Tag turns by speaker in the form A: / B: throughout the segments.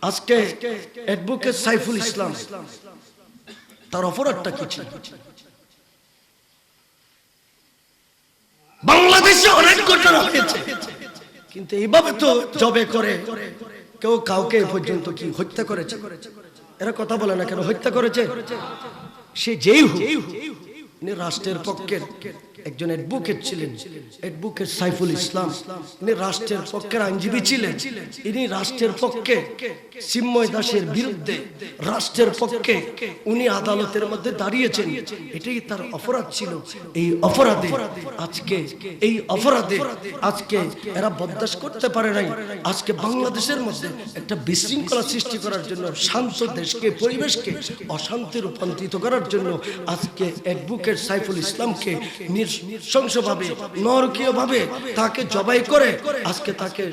A: আজকে অ্যাডভোকেট সাইফুল ইসলাম তার অপরাধটা কি ছিল? বাংলাদেশে অনেক ঘটনা হয়েছে, কিন্তু এইভাবে তো জবে করে কেউ কাউকে পর্যন্ত কি হত্যা করেছে? এরা কথা বলে না কেন? হত্যা করেছে সে যেই হোক, ইনি রাষ্ট্রের পক্ষের একজন অ্যাডভোকেট ছিলেন, অ্যাডভোকেট সাইফুল ইসলাম। ইনি রাষ্ট্রের পক্ষের আইনজীবী ছিলেন। ইনি রাষ্ট্রের পক্ষে চিন্ময় দাসের বিরুদ্ধে রাষ্ট্রের পক্ষে উনি আদালতের মধ্যে দাঁড়িয়েছেন। এটাই তার অপরাধ ছিল। এই অপরাধে আজকে এরা বরদাস্ত করতে পারে নাই। আজকে বাংলাদেশের মধ্যে একটা বিশৃঙ্খলা সৃষ্টি করার জন্য, শান্ত দেশকে, পরিবেশকে অশান্তি রূপান্তরিত করার জন্য আজকে অ্যাডভোকেট সাইফুল ইসলামকে নৃশংসভাবে, নরকীয়ভাবে তাকে জবাই করে আজকে তাকে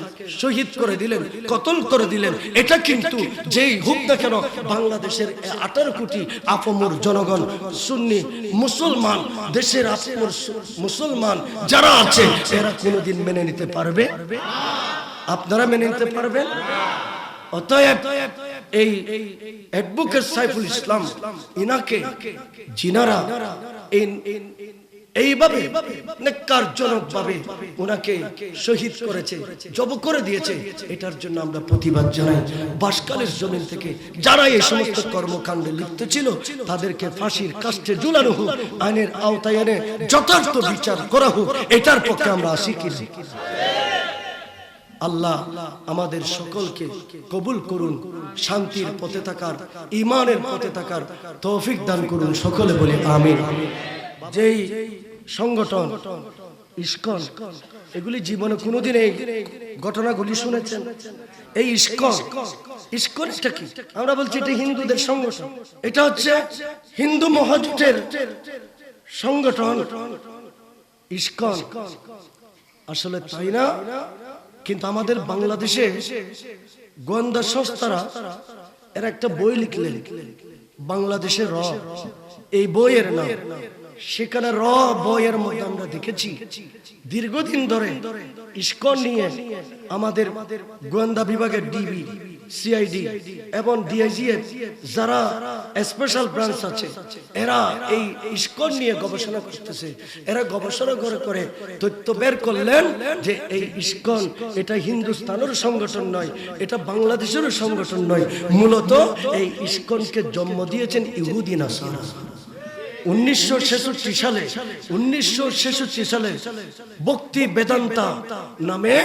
A: শহীদ করে দিলেন, কতল করে দিলেন। এটা কিন্তু যেই হোক না কেন, বাংলাদেশের 18 কোটি আপামর জনগণ, সুন্নি মুসলমান, দেশের আপামর মুসলমান যারা আছে, এরা কোনোদিন মেনে নিতে পারবে? আপনারা মেনে নিতে পারবেন? অতএব এই অ্যাডভোকেট সাইফুল ইসলাম, ইনাকে জিনারা এইভাবে নেককারজনকভাবে ওনাকে শহীদ করেছে, জব করে দিয়েছে, এটার জন্য আমরা প্রতিবাদ জানাই। বাসকালের জমিন থেকে যারা এই সমস্ত কর্মকাণ্ডে লিপ্ত ছিল তাদেরকে ফাঁসির কাস্টে ঝুলানো হোক, আইনের আওতায় এনে যথার্থ বিচার করা হোক। এটার পক্ষে আমরা আসি কি? আল্লাহ আমাদের সকলকে কবুল করুন, শান্তির পথে থাকার, ঈমানের পথে থাকার তৌফিক দান করুন। সকলে বলি আমিন। যেই সংগঠন ইসকন, এগুলি জীবনে কোনোদিন এই ঘটনাগুলি শুনেছেন? এই ইসকনটা কি? আমরা বলছি এটা হিন্দুদের সংগঠন, এটা হচ্ছে হিন্দু মহাজোটের সংগঠন ইসকন। আসলে তাই না? কিন্তু আমাদের বাংলাদেশে গোয়েন্দা সংস্থারা এরা একটা বই লিখলেন, বাংলাদেশের র। এই বইয়ের নাম, সেখানে র বইয়ের মধ্যে আমরা দেখেছি দীর্ঘদিন ধরে ইসকন নিয়ে আমাদের গোয়েন্দা বিভাগের ডিবি, সিআইডি এবং ডিআইজিএফ যারা স্পেশাল ব্রাঞ্চ আছে, এরা এই ইসকন নিয়ে গবেষণা করতেছে। এরা গবেষণা করে তথ্য বের করলেন যে এই ইসকন এটা হিন্দুস্তানের সংগঠন নয়, এটা বাংলাদেশের সংগঠন নয়। মূলত এই ইসকনকে জন্ম দিয়েছেন ইহুদি নাসারা। 1966 সালে ভক্তি বেদান্তা নামে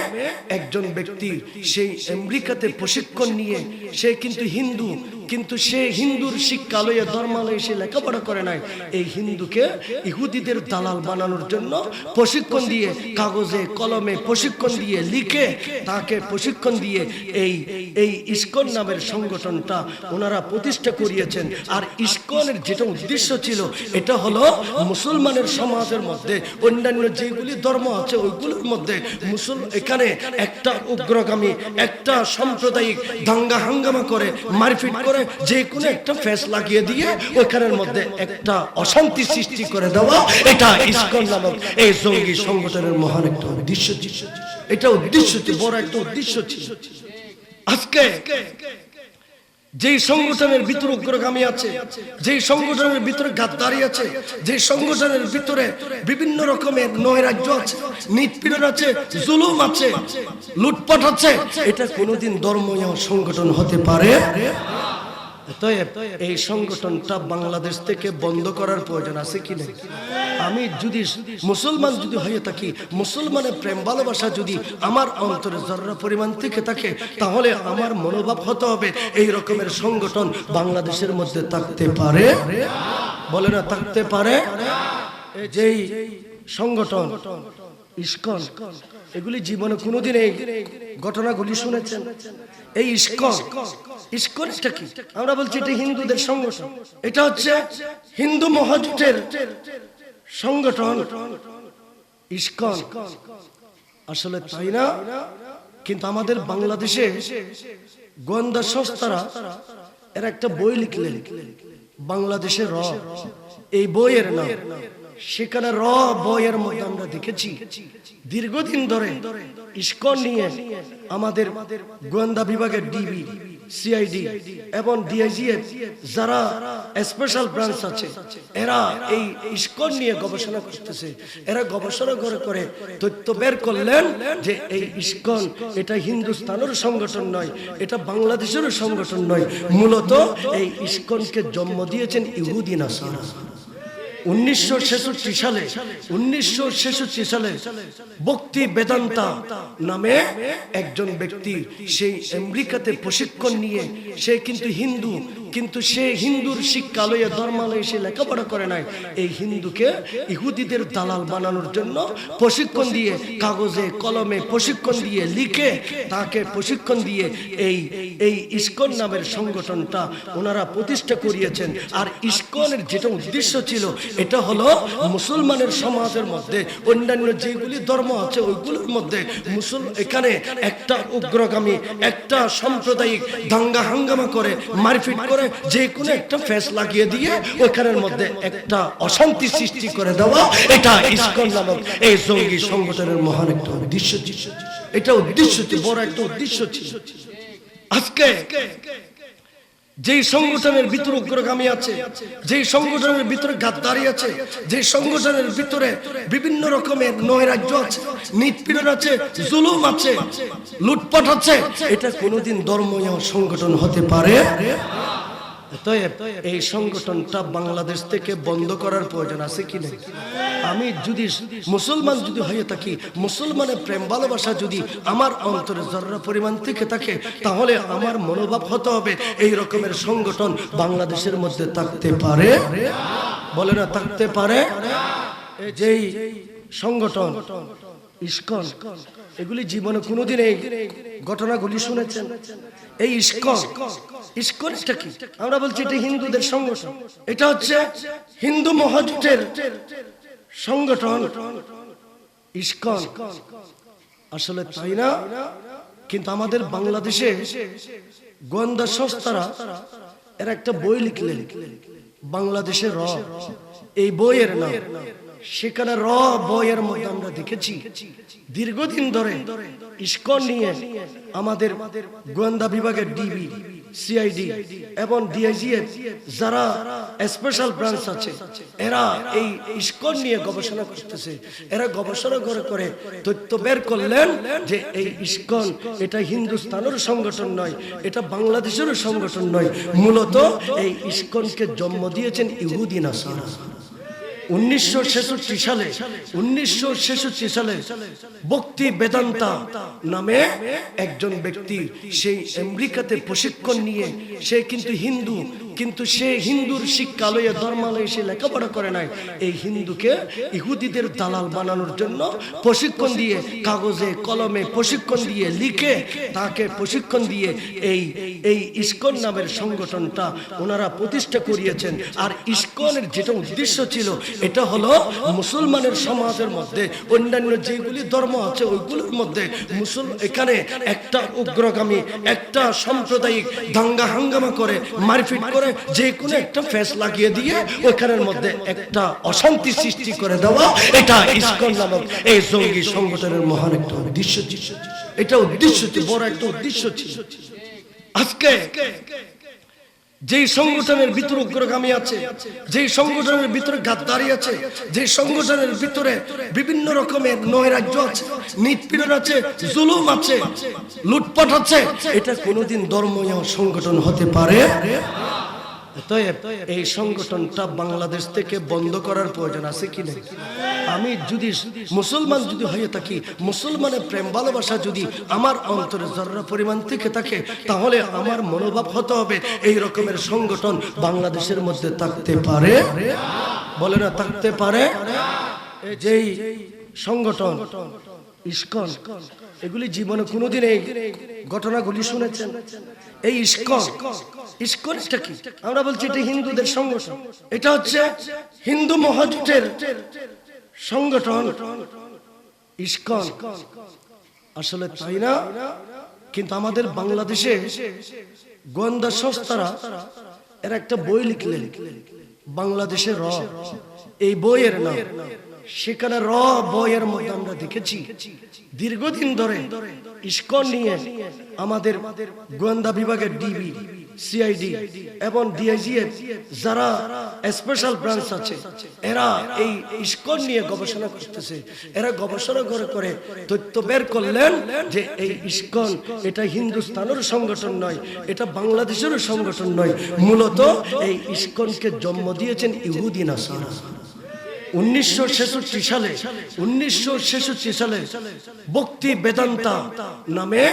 A: একজন ব্যক্তি, সেই আমেরিকাতে প্রশিক্ষণ নিয়ে, সে কিন্তু হিন্দু, কিন্তু সে হিন্দুর শিক্ষালয়ে, ধর্মালয়ে সে লেখাপড়া করে নাই। এই হিন্দুকে ইহুদিদের দালাল বানানোর জন্য প্রশিক্ষণ দিয়ে, কাগজে কলমে প্রশিক্ষণ দিয়ে, লিখে তাকে প্রশিক্ষণ দিয়ে এই ইসকন নামের সংগঠনটা ওনারা প্রতিষ্ঠা করিয়েছেন। আর ইসকনের যেটা উদ্দেশ্য ছিল, এটা হলো মুসলমানের সমাজের মধ্যে অন্যান্য যেগুলি ধর্ম আছে ওইগুলোর মধ্যে এখানে একটা উগ্রগামী, একটা সাম্প্রদায়িক দাঙ্গা হাঙ্গামা করে, মারপিট করে, যে কোনো একটা ফেস লাগিয়ে দিয়ে ওখানের মধ্যে একটা অশান্তি সৃষ্টি করে দেওয়া, এটা ইসকন নামক এই জঙ্গি সংগঠনের মহান একটা উদ্দেশ্য ছিল। এটা উদ্দেশ্য ছিল, বড় একটা উদ্দেশ্য ছিল। আজকে যেই সংগঠনের ভিতরে উগ্রগামী আছে, যেই সংগঠনের ভিতরে গাদ্দারি আছে, যে সংগঠনের ভিতরে বিভিন্ন রকমের নৈরাজ্য আছে, নিপীড়ন আছে, জুলুম আছে, লুটপাট আছে, এটা কোনোদিন ধর্মীয় সংগঠন হতে পারে। এই সংগঠনটা বাংলাদেশ থেকে বন্ধ করার প্রয়োজন আছে কি না? আমি যদি মুসলমান যদি হয়ে থাকি, মুসলমানের প্রেম ভালোবাসা যদি আমার অন্তরে জররা পরিমাণ থেকে থাকে, তাহলে আমার মনোভাব হতে হবে এই রকমের সংগঠন বাংলাদেশের মধ্যে থাকতে পারে? বলে না থাকতে পারে? যেই সংগঠন ইসকন, এগুলি জীবনে কোনোদিন এই ঘটনাগুলি শুনেছেন? এই ইসকনটা কি? আমরা বলছি এটা হিন্দুদের সংগঠন, এটা হচ্ছে হিন্দু মহাজোটের সংগঠন ইসকন। আসলে তাই না? কিন্তু আমাদের বাংলাদেশে গোয়েন্দা সংস্থারা এরা একটা বই লিখলেন, বাংলাদেশের র। এই বইয়ের নাম, সেখানে র বইয়ের মধ্যে আমরা দেখেছি দীর্ঘদিন ধরে ইসকন নিয়ে আমাদের গোয়েন্দা বিভাগের ডিবি, সিআইডি এবং ডিআইজিএফ যারা স্পেশাল ব্রাঞ্চ আছে, এরা এই ইসকন নিয়ে গবেষণা করতেছে। এরা গবেষণা করে তথ্য বের করলেন যে এই ইসকন এটা হিন্দুস্তানের সংগঠন নয়, এটা বাংলাদেশের সংগঠন নয়। মূলত এই ইসকনকে জন্ম দিয়েছেন ইহুদি নাসারা। 1966 সালে ভক্তি বেদান্তা নামে একজন ব্যক্তি সেই আমেরিকাতে প্রশিক্ষণ নিয়ে, সে কিন্তু হিন্দু, কিন্তু সে হিন্দুর শিক্ষালয়ে ধর্মালয়ে সে লেখাপড়া করে নাই। এই হিন্দুকে ইহুদিদের দালাল বানানোর জন্য প্রশিক্ষণ দিয়ে, কাগজে কলমে প্রশিক্ষণ দিয়ে, লিখে তাকে প্রশিক্ষণ দিয়ে এই ইসকন নামের সংগঠনটা ওনারা প্রতিষ্ঠা করিয়েছেন। আর ইসকনের যেটা উদ্দেশ্য ছিল, এটা হলো মুসলমানের সমাজের মধ্যে অন্যান্য যেগুলি ধর্ম আছে ওইগুলোর মধ্যে এখানে একটা উগ্রগামী, একটা সাম্প্রদায়িক দাঙ্গা হাঙ্গামা করে, মারপিট করে, যে কোনো একটা ফেস লাগিয়ে দিয়ে ওইখানের মধ্যে একটা অশান্তি সৃষ্টি করে দেওয়া, এটা ইসকন নামক এই জঙ্গি সংগঠনের মহান একটা উদ্দেশ্য ছিল। এটা উদ্দেশ্য ছিল, বড় একটা উদ্দেশ্য ছিল। আজকে যেই সংগঠনের ভিতরে উগ্রগামী আছে, যেই সংগঠনের ভিতরে গাদ্দারি আছে, যে সংগঠনের ভিতরে বিভিন্ন রকমের নৈরাজ্য আছে, নিপীড়ন আছে, জুলুম আছে, লুটপাট আছে, এটা কোনোদিন ধর্মীয় সংগঠন হতে পারে। এই সংগঠনটা বাংলাদেশ থেকে বন্ধ করার প্রয়োজন আছে কি না? আমি যদি মুসলমান যদি হয়ে থাকি, মুসলমানের প্রেম ভালোবাসা যদি আমার অন্তরে জররা পরিমাণ থেকে থাকে, তাহলে আমার মনোভাব হতে হবে এই রকমের সংগঠন বাংলাদেশের মধ্যে থাকতে পারে, বলে না থাকতে পারে। যেই সংগঠন ইসকন, এগুলি জীবনে কোনোদিন এই ঘটনাগুলি শুনেছেন? এই ইসকনটা কি? আমরা বলছি এটা হিন্দুদের সংগঠন, এটা হচ্ছে হিন্দু মহাজোটের সংগঠন ইসকন। আসলে তাই না? কিন্তু আমাদের বাংলাদেশে গোয়েন্দা সংস্থারা এর একটা বই লিখলেন, বাংলাদেশের র। এই বইয়ের নাম, সেখানে র বইয়ের মধ্যে আমরা দেখেছি দীর্ঘদিন ধরে ইসকন নিয়ে আমাদের গোয়েন্দা বিভাগের ডিবি, সিআইডি এবং ডিআইজিএফ যারা স্পেশাল ব্রাঞ্চ আছে, এরা এই ইসকন নিয়ে গবেষণা করতেছে। এরা গবেষণা করে তথ্য বের করলেন যে এই ইসকন এটা হিন্দুস্তানের সংগঠন নয়, এটা বাংলাদেশের সংগঠন নয়। মূলত এই ইসকনকে জন্ম দিয়েছেন ইহুদি নাসারা। 1966 সালে ভক্তি বেদান্তা নামে একজন ব্যক্তি সেই আমেরিকাতে প্রশিক্ষণ নিয়ে, সে কিন্তু হিন্দু, কিন্তু সে হিন্দুর শিক্ষালয়ে ধর্মালয়ে সে লেখাপড়া করে নাই। এই হিন্দুকে ইহুদিদের দালাল বানানোর জন্য প্রশিক্ষণ দিয়ে, কাগজে কলমে প্রশিক্ষণ দিয়ে, লিখে তাকে প্রশিক্ষণ দিয়ে এই ইসকন নামের সংগঠনটা ওনারা প্রতিষ্ঠা করিয়েছেন। আর ইসকনের যেটা উদ্দেশ্য ছিল, এটা হলো মুসলমানের সমাজের মধ্যে অন্যান্য যেগুলি ধর্ম আছে ওইগুলোর মধ্যে এখানে একটা উগ্রগামী, একটা সাম্প্রদায়িক দাঙ্গা হাঙ্গামা করে, মারপিট করে, যে কোনো একটা ফেস লাগিয়ে দিয়ে ওইখানের মধ্যে একটা অশান্তি সৃষ্টি করে দেওয়া, এটা ইসকন নামক এই জঙ্গি সংগঠনের মহান একটা উদ্দেশ্য ছিল। এটা উদ্দেশ্য ছিল, বড় একটা উদ্দেশ্য ছিল। আজকে যেই সংগঠনের ভিতরে উগ্রগামী আছে, যেই সংগঠনের ভিতরে গাদ্দারি আছে, যে সংগঠনের ভিতরে বিভিন্ন রকমের নৈরাজ্য আছে, নিপীড়ন আছে, জুলুম আছে, লুটপাট আছে, এটা কোনোদিন ধর্মীয় সংগঠন হতে পারে। এই সংগঠনটা বাংলাদেশ থেকে বন্ধ করার প্রয়োজন আছে কি না? আমি যদি মুসলমান যদি হয়ে থাকি, মুসলমানের প্রেম ভালোবাসা যদি আমার অন্তরে জররা পরিমাণ থেকে থাকে, তাহলে আমার মনোভাব হতে হবে এই রকমের সংগঠন বাংলাদেশের মধ্যে থাকতে পারে, বলে না থাকতে পারে। যেই সংগঠন ইসকন, এগুলি জীবনে কোনোদিন এই ঘটনাগুলি শুনেছেন? এই ইসকনটা কি? আমরা বলছি এটা হিন্দুদের সংগঠন, এটা হচ্ছে হিন্দু মহাজোটের সংগঠন ইসকন। আসলে তাই না? কিন্তু আমাদের বাংলাদেশে গোয়েন্দা সংস্থারা এর একটা বই লিখলেন, বাংলাদেশের র। এই বইয়ের নাম, সেখানে বইয়ের মধ্যে আমরা দেখেছি দীর্ঘদিন ধরে ইসকন নিয়ে আমাদের গোয়েন্দা বিভাগের ডিবি, সিআইডি এবং ডিআইজিএফ যারা স্পেশাল ব্রাঞ্চ আছে, এরা এই ইসকন নিয়ে গবেষণা করতেছে। এরা গবেষণা করে তথ্য বের করলেন যে এই ইসকন এটা হিন্দুস্তানের সংগঠন নয়, এটা বাংলাদেশের সংগঠন নয়, মূলত এই ইসকনকে জন্ম দিয়েছেন ইহুদি নাসারা। 1966 সালে ভক্তি বেদান্তা নামে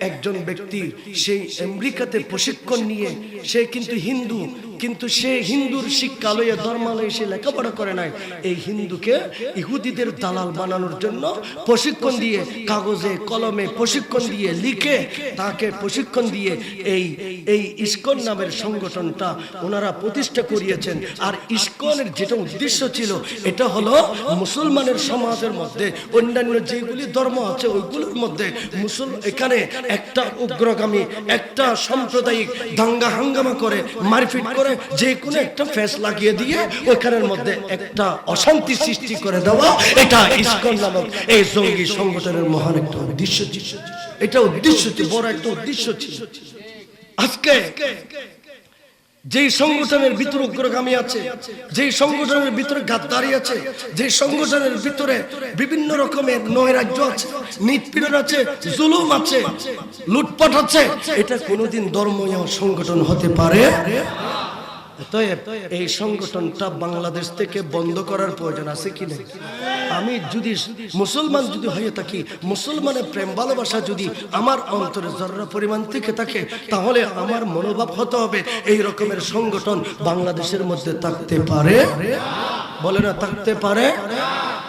A: একজন ব্যক্তি সেই আমেরিকাতে প্রশিক্ষণ নিয়ে, সে কিন্তু হিন্দু, কিন্তু সে হিন্দুর শিক্ষালয়ে ধর্মালয়ে সে লেখাপড়া করে নাই, এই হিন্দুকে ইহুদিদের দালাল বানানোর জন্য প্রশিক্ষণ দিয়ে, কাগজে কলমে প্রশিক্ষণ দিয়ে, লিখে তাকে প্রশিক্ষণ দিয়ে এই ইসকন নামের সংগঠনটা ওনারা প্রতিষ্ঠা করিয়েছেন। আর ইসকনের যেটা উদ্দেশ্য ছিল, এটা হলো মুসলমানের সমাজের মধ্যে অন্যান্য যেগুলি ধর্ম আছে ওইগুলোর মধ্যে এখানে একটা উগ্রগামী, একটা সাম্প্রদায়িক দাঙ্গা হাঙ্গামা করে, মারপিট করে, যে কোনো একটা ফেস লাগিয়ে দিয়ে ওখানের মধ্যে একটা অশান্তি সৃষ্টি করে দেওয়া, এটা ইসকন নামক এই জঙ্গি সংগঠনের মহান একটা উদ্দেশ্য ছিল। এটা উদ্দেশ্য ছিল, বড় একটা উদ্দেশ্য ছিল। আজকে যেই সংগঠনের ভিতরে উগ্রগামী আছে, যেই সংগঠনের ভিতরে গাদ্দারি আছে, যে সংগঠনের ভিতরে বিভিন্ন রকমের নৈরাজ্য আছে, নিপীড়ন আছে, জুলুম আছে, লুটপাট আছে, এটা কোনোদিন ধর্মীয় সংগঠন হতে পারে। এই সংগঠনটা বাংলাদেশ থেকে বন্ধ করার প্রয়োজন আছে কি না? আমি যদি মুসলমান যদি হয়ে থাকি, মুসলমানের প্রেম ভালোবাসা যদি আমার অন্তরে জররা পরিমাণ থেকে থাকে, তাহলে আমার মনোভাব হতে হবে এই রকমের সংগঠন বাংলাদেশের মধ্যে থাকতে পারে, বলে না থাকতে পারে।